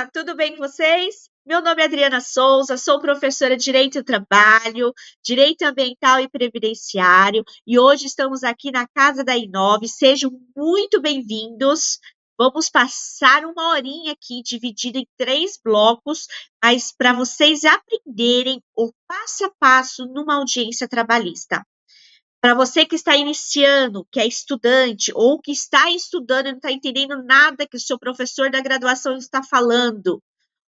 Olá, tudo bem com vocês? Meu nome é Adriana Souza, sou professora de Direito do Trabalho, Direito Ambiental e Previdenciário, e hoje estamos aqui na Casa da Inove. Sejam muito bem-vindos. Vamos passar uma horinha aqui, dividida em 3 blocos, mas para vocês aprenderem o passo a passo numa audiência trabalhista. Para você que está iniciando, que é estudante, ou que está estudando e não está entendendo nada que o seu professor da graduação está falando,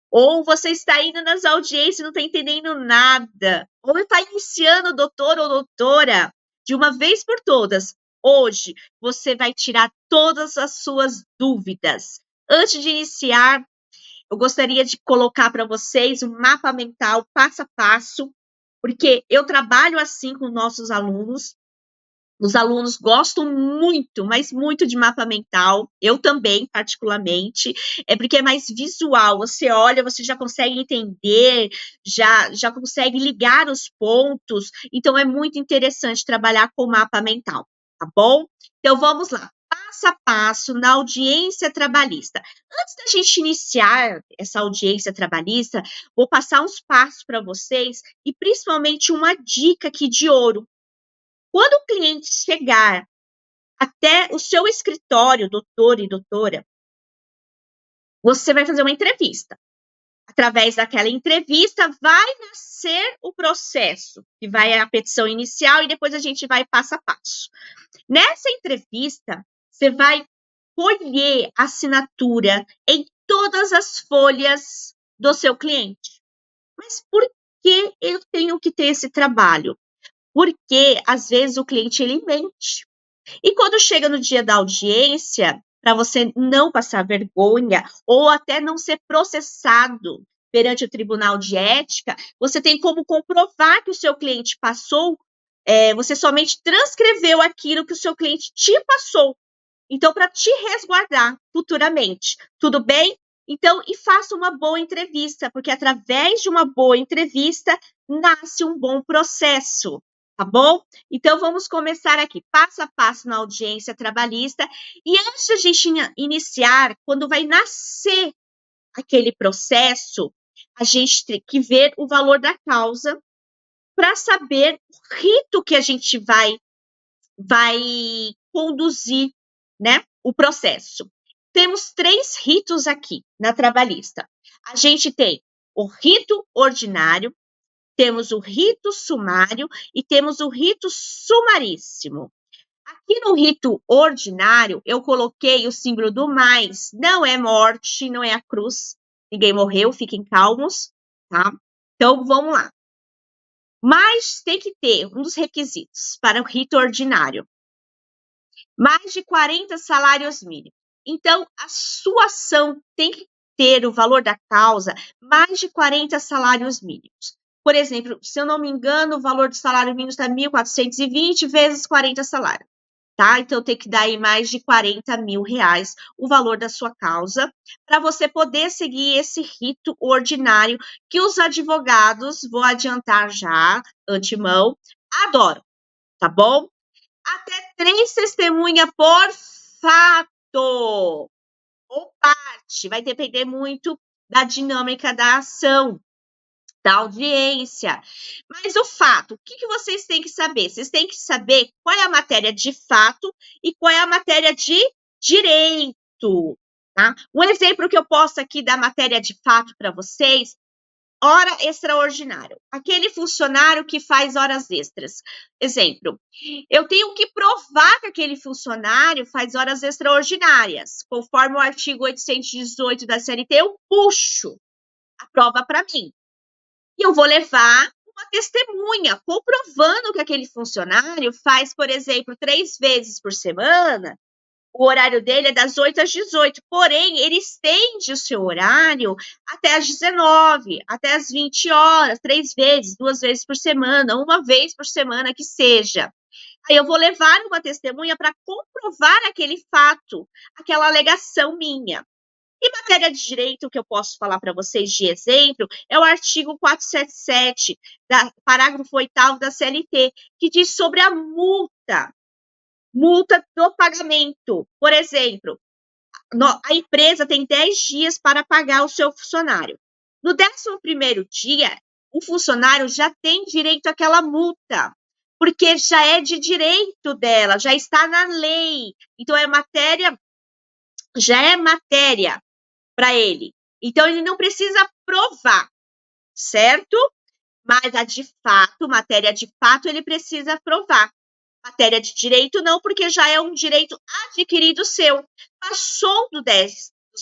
ou você está indo nas audiências e não está entendendo nada, ou está iniciando doutor ou doutora, de uma vez por todas, hoje você vai tirar todas as suas dúvidas. Antes de iniciar, eu gostaria de colocar para vocês um mapa mental passo a passo, porque eu trabalho assim com nossos alunos. Os alunos gostam muito, mas muito de mapa mental. Eu também, particularmente. É porque é mais visual. Você olha, você já consegue entender, já consegue ligar os pontos. Então, é muito interessante trabalhar com mapa mental, tá bom? Então, vamos lá. Passo a passo na audiência trabalhista. Antes da gente iniciar essa audiência trabalhista, vou passar uns passos para vocês e principalmente uma dica aqui de ouro. Quando o cliente chegar até o seu escritório, doutor e doutora, você vai fazer uma entrevista. Através daquela entrevista, vai nascer o processo, que vai a petição inicial e depois a gente vai passo a passo. Nessa entrevista, você vai colher assinatura em todas as folhas do seu cliente. Mas por que eu tenho que ter esse trabalho? Porque, às vezes, o cliente ele mente. E quando chega no dia da audiência, para você não passar vergonha ou até não ser processado perante o Tribunal de Ética, você tem como comprovar que o seu cliente passou, você somente transcreveu aquilo que o seu cliente te passou. Então, para te resguardar futuramente, tudo bem? Então, e faça uma boa entrevista, porque através de uma boa entrevista nasce um bom processo, tá bom? Então, vamos começar aqui, passo a passo na audiência trabalhista. E antes de a gente iniciar, quando vai nascer aquele processo, a gente tem que ver o valor da causa para saber o rito que a gente vai conduzir, né, o processo. Temos 3 ritos aqui na trabalhista. A gente tem o rito ordinário, temos o rito sumário e temos o rito sumaríssimo. Aqui no rito ordinário, eu coloquei o símbolo do mais. Não é morte, não é a cruz. Ninguém morreu, fiquem calmos, tá? Então, vamos lá. Mas tem que ter um dos requisitos para o rito ordinário. Mais de 40 salários mínimos. Então, a sua ação tem que ter o valor da causa mais de 40 salários mínimos. Por exemplo, se eu não me engano, o valor do salário mínimo está 1.420 vezes 40 salários, tá? Então, tem que dar aí mais de 40 mil reais o valor da sua causa para você poder seguir esse rito ordinário que os advogados, vou adiantar já, antemão, adoram, tá bom? Até 3 testemunhas por fato ou parte. Vai depender muito da dinâmica da ação, da audiência. Mas o fato, o que vocês têm que saber? Vocês têm que saber qual é a matéria de fato e qual é a matéria de direito. Tá? Um exemplo que eu posso aqui da matéria de fato para vocês: hora extraordinária. Aquele funcionário que faz horas extras. Exemplo, eu tenho que provar que aquele funcionário faz horas extraordinárias. Conforme o artigo 818 da CLT, eu puxo a prova para mim. E eu vou levar uma testemunha comprovando que aquele funcionário faz, por exemplo, 3 vezes por semana. O horário dele é das 8 às 18, porém, ele estende o seu horário até às 19, até às 20 horas, 3 vezes, 2 vezes por semana, 1 vez por semana que seja. Aí eu vou levar uma testemunha para comprovar aquele fato, aquela alegação minha. E matéria de direito, que eu posso falar para vocês de exemplo, é o artigo 477, parágrafo 8º da CLT, que diz sobre a multa do pagamento. Por exemplo, a empresa tem 10 dias para pagar o seu funcionário. No 11º dia, o funcionário já tem direito àquela multa, porque já é de direito dela, já está na lei. Então, já é matéria para ele. Então, ele não precisa provar, certo? Mas matéria de fato, ele precisa provar. Matéria de direito, não, porque já é um direito adquirido seu. Passou dos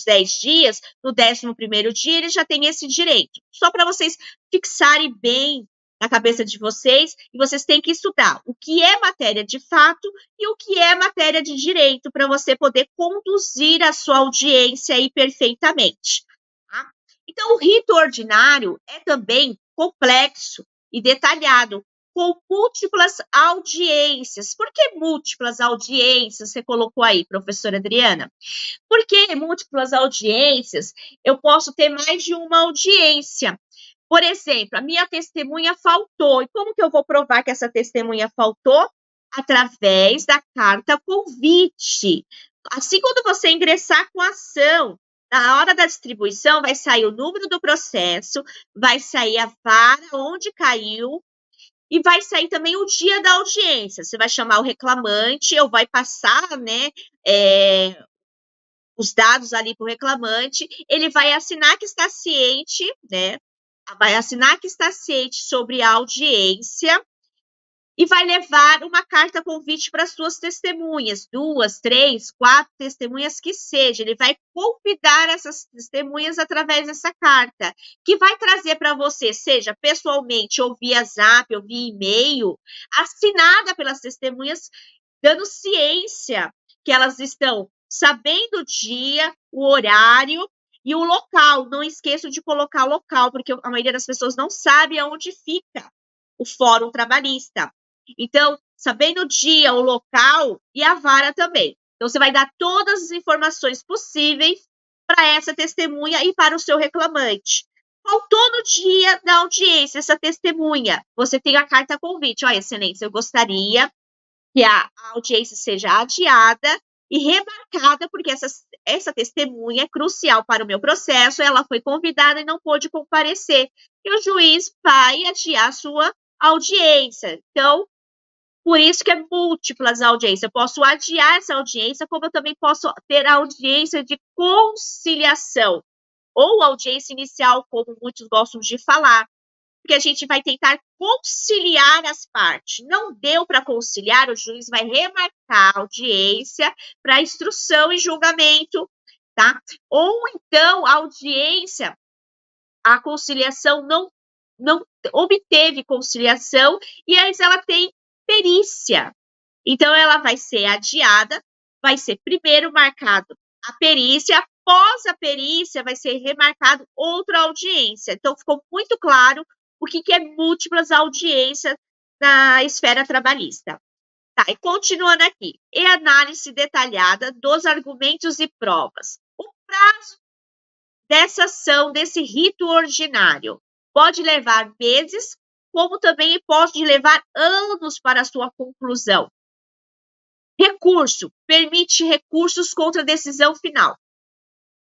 10 dias, no 11º dia, ele já tem esse direito. Só para vocês fixarem bem na cabeça de vocês, e vocês têm que estudar o que é matéria de fato e o que é matéria de direito, para você poder conduzir a sua audiência aí perfeitamente. Tá? Então, o rito ordinário é também complexo e detalhado, com múltiplas audiências. Por que múltiplas audiências você colocou aí, professora Adriana? Porque múltiplas audiências, eu posso ter mais de uma audiência. Por exemplo, a minha testemunha faltou. E como que eu vou provar que essa testemunha faltou? Através da carta convite. Assim, quando você ingressar com a ação, na hora da distribuição, vai sair o número do processo, vai sair a vara onde caiu, e vai sair também o dia da audiência. Você vai chamar o reclamante, ou vai passar, né, os dados ali para o reclamante, ele vai assinar que está ciente, né, vai assinar que está ciente sobre a audiência e vai levar uma carta convite para as suas testemunhas, 2, 3, 4 testemunhas que seja. Ele vai convidar essas testemunhas através dessa carta, que vai trazer para você, seja pessoalmente ou via zap ou via e-mail, assinada pelas testemunhas, dando ciência que elas estão sabendo o dia, o horário e o local. Não esqueçam de colocar o local, porque a maioria das pessoas não sabe aonde fica o fórum trabalhista. Então, sabendo o dia, o local e a vara também. Então, você vai dar todas as informações possíveis para essa testemunha e para o seu reclamante. Faltou no dia da audiência essa testemunha. Você tem a carta convite. Olha, excelência, eu gostaria que a audiência seja adiada e remarcada, porque essa testemunha é crucial para o meu processo, ela foi convidada e não pôde comparecer. E o juiz vai adiar a sua audiência. Então, por isso que é múltiplas audiências. Eu posso adiar essa audiência, como eu também posso ter a audiência de conciliação, ou audiência inicial, como muitos gostam de falar, porque a gente vai tentar conciliar as partes. Não deu para conciliar, o juiz vai remarcar a audiência para instrução e julgamento, tá? Ou então a audiência, a conciliação não obteve conciliação e aí ela tem perícia. Então, ela vai ser adiada, vai ser primeiro marcado a perícia, após a perícia vai ser remarcado outra audiência. Então, ficou muito claro o que é múltiplas audiências na esfera trabalhista. Tá, e continuando aqui. E análise detalhada dos argumentos e provas. O prazo dessa ação, desse rito ordinário, pode levar meses, como também pode levar anos para a sua conclusão. Recurso, permite recursos contra a decisão final.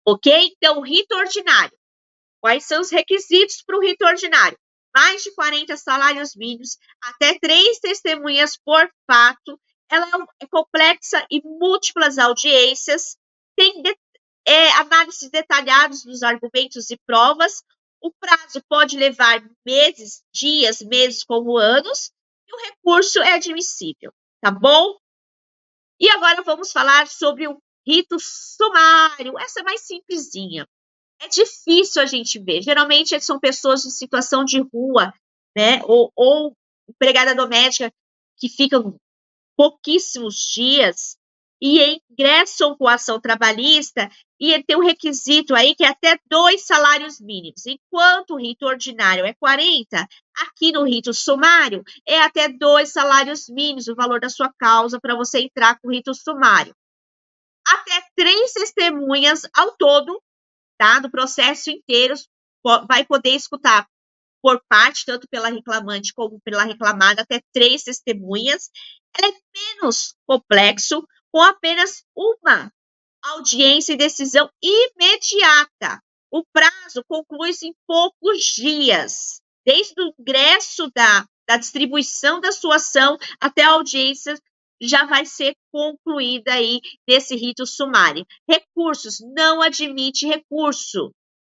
Ok? Então, rito ordinário. Quais são os requisitos para o rito ordinário? Mais de 40 salários mínimos, até 3 testemunhas por fato. Ela é complexa e múltiplas audiências. Tem análises detalhadas dos argumentos e provas. O prazo pode levar meses, dias, meses como anos. E o recurso é admissível. Tá bom? E agora vamos falar sobre o rito sumário. Essa é mais simplesinha. É difícil a gente ver. Geralmente são pessoas em situação de rua, né? Ou empregada doméstica que ficam pouquíssimos dias e ingressam com a ação trabalhista e tem um requisito aí que é até 2 salários mínimos. Enquanto o rito ordinário é 40, aqui no rito sumário é até 2 salários mínimos o valor da sua causa para você entrar com o rito sumário. Até 3 testemunhas ao todo, tá? Do processo inteiro, vai poder escutar por parte, tanto pela reclamante como pela reclamada, até 3 testemunhas. Ela é menos complexo, com apenas uma audiência e decisão imediata. O prazo conclui-se em poucos dias, desde o ingresso da distribuição da sua ação até a audiência já vai ser concluída aí nesse rito sumário. Recursos, não admite recurso.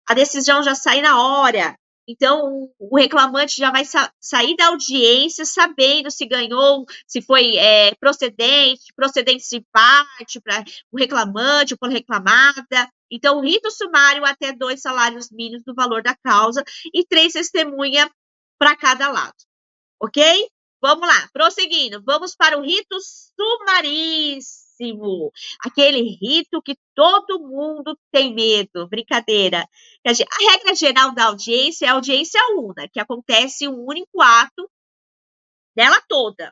A decisão já sai na hora. Então, o reclamante já vai sair da audiência sabendo se ganhou, se foi procedente de parte para o reclamante ou por reclamada. Então, rito sumário até 2 salários mínimos do valor da causa e 3 testemunhas para cada lado. Ok? Vamos lá, prosseguindo. Vamos para o rito sumaríssimo. Aquele rito que todo mundo tem medo. Brincadeira. A regra geral da audiência é a audiência una, que acontece um único ato dela toda.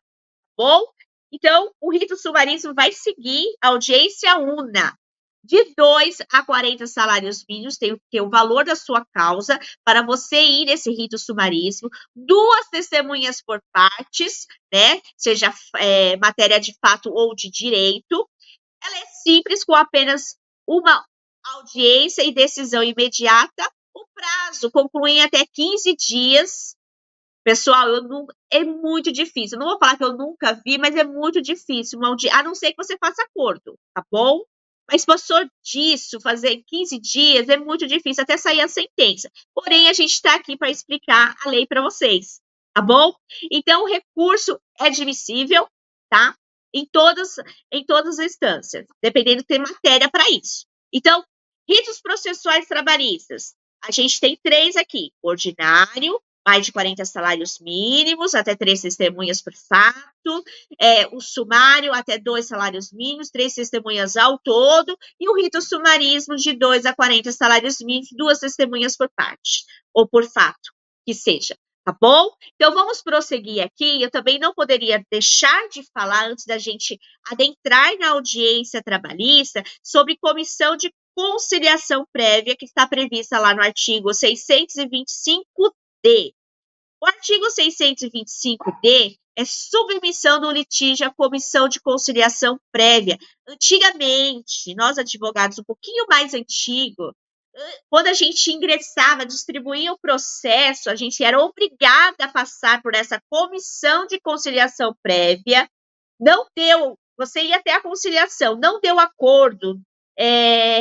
Bom? Então, o rito sumaríssimo vai seguir a audiência una. De 2 a 40 salários mínimos, tem que ter o valor da sua causa para você ir nesse rito sumaríssimo. 2 testemunhas por partes, né? Seja matéria de fato ou de direito. Ela é simples, com apenas uma audiência e decisão imediata. O prazo conclui em até 15 dias. Pessoal, é muito difícil. Eu não vou falar que eu nunca vi, mas é muito difícil. A não ser que você faça acordo, tá bom? Mas passou disso, fazer em 15 dias, é muito difícil até sair a sentença. Porém, a gente está aqui para explicar a lei para vocês, tá bom? Então, o recurso é admissível, tá? Em todas as instâncias, dependendo de ter matéria para isso. Então, ritos processuais trabalhistas. A gente tem 3 aqui: ordinário, mais de 40 salários mínimos, até 3 testemunhas por fato, o sumário, até 2 salários mínimos, 3 testemunhas ao todo, e o rito sumaríssimo, de 2 a 40 salários mínimos, 2 testemunhas por parte, ou por fato, que seja, tá bom? Então, vamos prosseguir aqui. Eu também não poderia deixar de falar, antes da gente adentrar na audiência trabalhista, sobre comissão de conciliação prévia, que está prevista lá no artigo 625-D. O artigo 625-D é submissão do litígio à comissão de conciliação prévia. Antigamente, nós advogados um pouquinho mais antigos, quando a gente ingressava, distribuía o processo, a gente era obrigada a passar por essa comissão de conciliação prévia. Não deu, você ia até a conciliação, não deu acordo,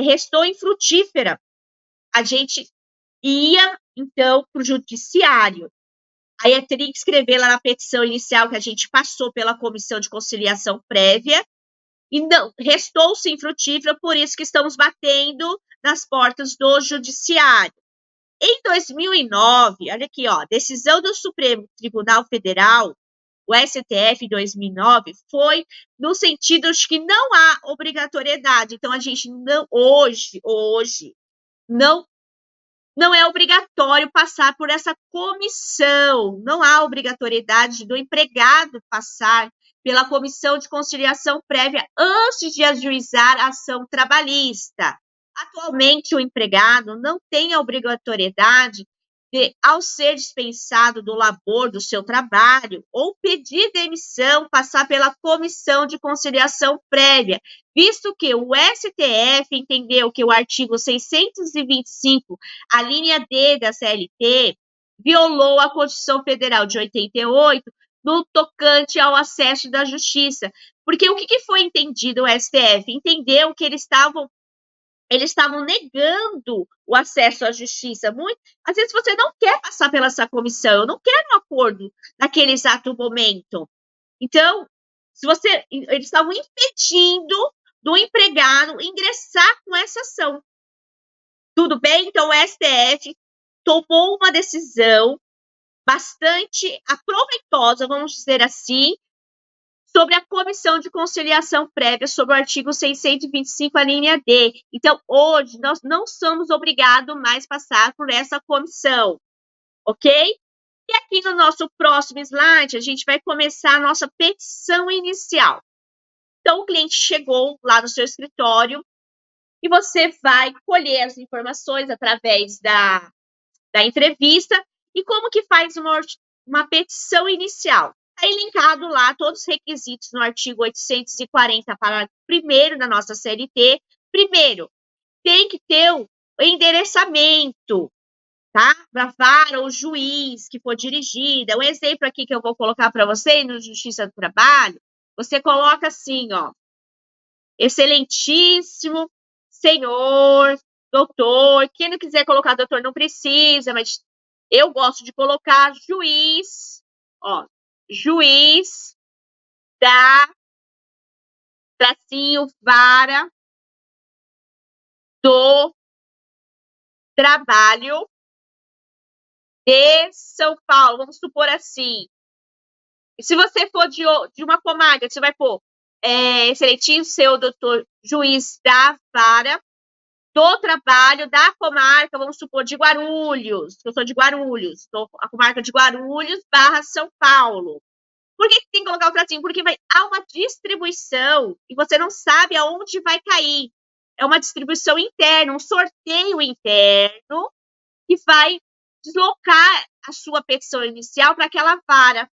restou infrutífera. A gente ia, então, para o judiciário. Aí eu teria que escrever lá na petição inicial que a gente passou pela comissão de conciliação prévia e não restou-se infrutífera, por isso que estamos batendo nas portas do judiciário. Em 2009, olha aqui, ó, decisão do Supremo Tribunal Federal, o STF em 2009, foi no sentido de que não há obrigatoriedade. Então, a gente não, hoje, não é obrigatório passar por essa comissão. Não há obrigatoriedade do empregado passar pela comissão de conciliação prévia antes de ajuizar a ação trabalhista. Atualmente, o empregado não tem a obrigatoriedade de, ao ser dispensado do labor do seu trabalho ou pedir demissão, passar pela comissão de conciliação prévia, visto que o STF entendeu que o artigo 625, a linha D da CLT, violou a Constituição Federal de 88 no tocante ao acesso da justiça. Porque o que foi entendido o STF? Entendeu que eles estavam negando o acesso à justiça. Às vezes você não quer passar pela essa comissão, eu não quero um acordo naquele exato momento. Então, eles estavam impedindo do empregado ingressar com essa ação. Tudo bem? Então, o STF tomou uma decisão bastante aproveitosa, vamos dizer assim, sobre a comissão de conciliação prévia, sobre o artigo 625, a linha D. Então, hoje, nós não somos obrigados mais a passar por essa comissão, ok? E aqui no nosso próximo slide, a gente vai começar a nossa petição inicial. Então, o cliente chegou lá no seu escritório e você vai colher as informações através da entrevista e como que faz uma petição inicial. Está elencado lá todos os requisitos no artigo 840, parágrafo 1º da nossa CLT, Primeiro, tem que ter o endereçamento, tá? Para vara ou juiz que for dirigida. Um exemplo aqui que eu vou colocar para você no Justiça do Trabalho, você coloca assim, ó, excelentíssimo senhor, doutor. Quem não quiser colocar doutor não precisa, mas eu gosto de colocar juiz, ó, juiz da tracinho vara do trabalho de São Paulo. Vamos supor assim. Se você for de uma comarca, você vai pôr excelentíssimo senhor doutor juiz da vara do trabalho da comarca, vamos supor, de Guarulhos. Eu sou de Guarulhos, a comarca de Guarulhos / São Paulo. Por que tem que colocar o tracinho? Porque há uma distribuição e você não sabe aonde vai cair. É uma distribuição interna, um sorteio interno que vai deslocar a sua petição inicial para aquela vara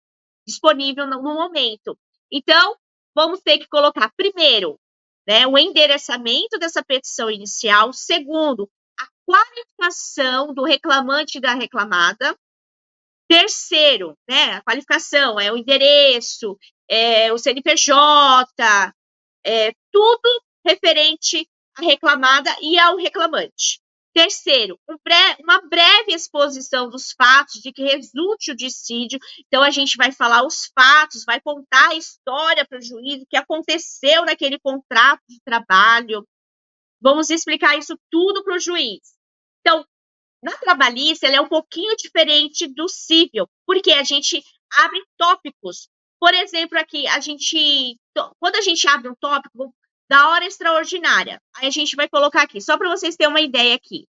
disponível no momento. Então, vamos ter que colocar, primeiro, né, o endereçamento dessa petição inicial. Segundo, a qualificação do reclamante e da reclamada. Terceiro, né, a qualificação é o endereço, o CNPJ, tudo referente à reclamada e ao reclamante. Terceiro, uma breve exposição dos fatos de que resulte o dissídio. Então, a gente vai falar os fatos, vai contar a história para o juiz, o que aconteceu naquele contrato de trabalho. Vamos explicar isso tudo para o juiz. Então, na trabalhista, ela é um pouquinho diferente do civil, porque a gente abre tópicos. Por exemplo, aqui, quando a gente abre um tópico da hora extraordinária, aí a gente vai colocar aqui, só para vocês terem uma ideia aqui,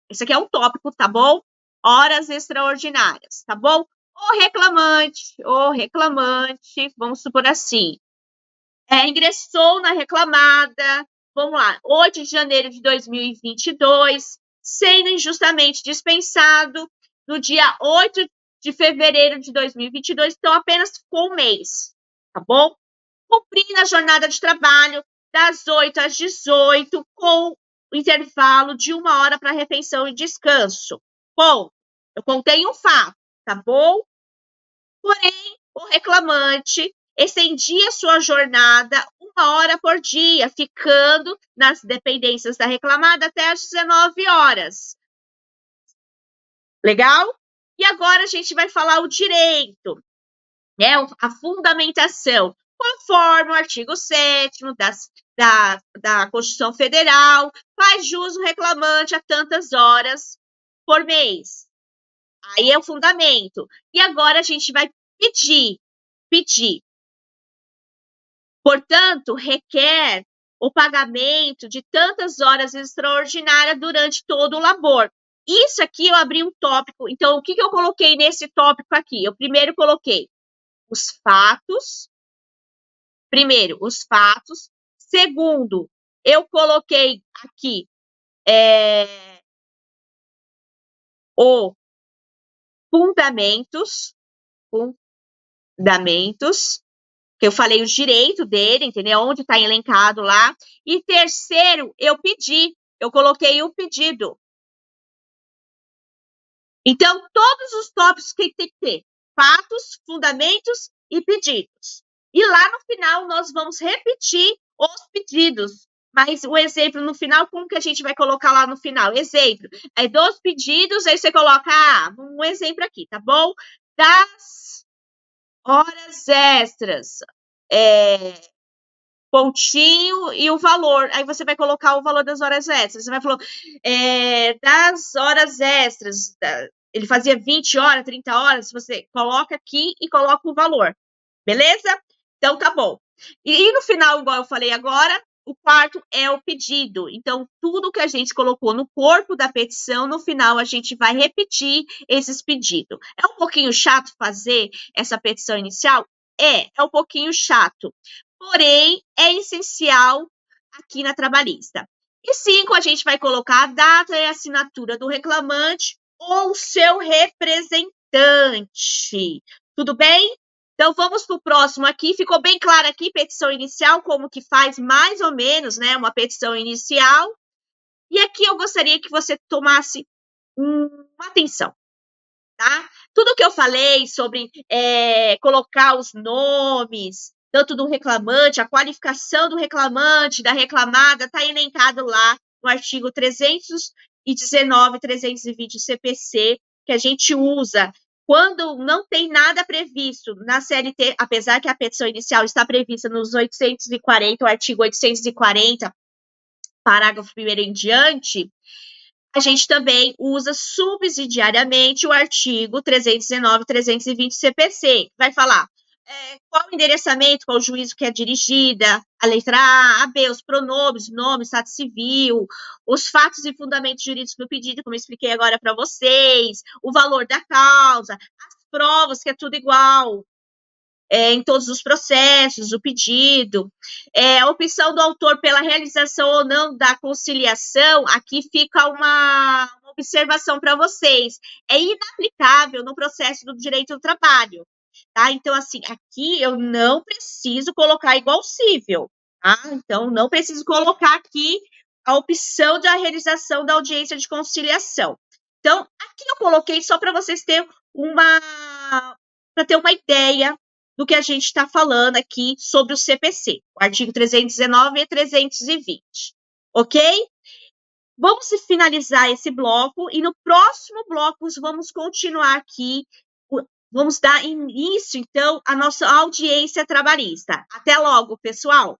esse aqui é um tópico, tá bom? Horas extraordinárias, tá bom? O reclamante, vamos supor assim, ingressou na reclamada, vamos lá, 8 de janeiro de 2022, sendo injustamente dispensado no dia 8 de fevereiro de 2022, então apenas ficou um mês, tá bom? Cumprindo a jornada de trabalho das 8 às 18, com o intervalo de 1 hora para refeição e descanso. Bom, eu contei um fato, tá bom? Porém, o reclamante estendia sua jornada 1 hora por dia, ficando nas dependências da reclamada até às 19 horas. Legal? E agora a gente vai falar o direito, né? A fundamentação, conforme o artigo 7º da Constituição Federal, faz jus o reclamante a tantas horas por mês. Aí é o fundamento. E agora a gente vai pedir. Portanto, requer o pagamento de tantas horas extraordinárias durante todo o labor. Isso aqui eu abri um tópico. Então, o que eu coloquei nesse tópico aqui? Eu primeiro coloquei os fatos. Primeiro, os fatos. Segundo, eu coloquei aqui o fundamentos, que eu falei o direito dele, entendeu? Onde está elencado lá. E terceiro, eu coloquei o pedido. Então, todos os tópicos que tem que ter: fatos, fundamentos e pedidos. E lá no final, nós vamos repetir os pedidos. Mas o exemplo no final, como que a gente vai colocar lá no final? Exemplo, aí dos pedidos, aí você coloca um exemplo aqui, tá bom? Das horas extras, pontinho e o valor. Aí você vai colocar o valor das horas extras. Você vai falar das horas extras. Ele fazia 20 horas, 30 horas. Você coloca aqui e coloca o valor. Beleza? Então, tá bom. E no final, igual eu falei agora, o quarto é o pedido. Então, tudo que a gente colocou no corpo da petição, no final a gente vai repetir esses pedidos. É um pouquinho chato fazer essa petição inicial? É um pouquinho chato. Porém, é essencial aqui na trabalhista. E 5, a gente vai colocar a data e a assinatura do reclamante ou seu representante. Tudo bem? Então, vamos para o próximo aqui. Ficou bem claro aqui, petição inicial, como que faz mais ou menos, né, uma petição inicial. E aqui eu gostaria que você tomasse uma atenção, tá? Tudo que eu falei sobre colocar os nomes, tanto do reclamante, a qualificação do reclamante, da reclamada, está elencado lá no artigo 319, 320 do CPC, que a gente usa quando não tem nada previsto na CLT, apesar que a petição inicial está prevista nos 840, o artigo 840, parágrafo 1º em diante, a gente também usa subsidiariamente o artigo 319, 320 CPC, vai falar qual o endereçamento, qual o juízo que é dirigida, a letra A, B, os pronomes, nome, estado civil, os fatos e fundamentos jurídicos do pedido, como eu expliquei agora para vocês, o valor da causa, as provas, que é tudo igual, em todos os processos, o pedido, a opção do autor pela realização ou não da conciliação, aqui fica uma observação para vocês, é inaplicável no processo do direito do trabalho, tá? Então, assim, aqui eu não preciso colocar igual cível, tá? Então, não preciso colocar aqui a opção da realização da audiência de conciliação. Então, aqui eu coloquei só para vocês terem uma ideia do que a gente está falando aqui sobre o CPC, o artigo 319 e 320, ok? Vamos finalizar esse bloco e no próximo bloco vamos continuar aqui, vamos dar início, então, à nossa audiência trabalhista. Até logo, pessoal!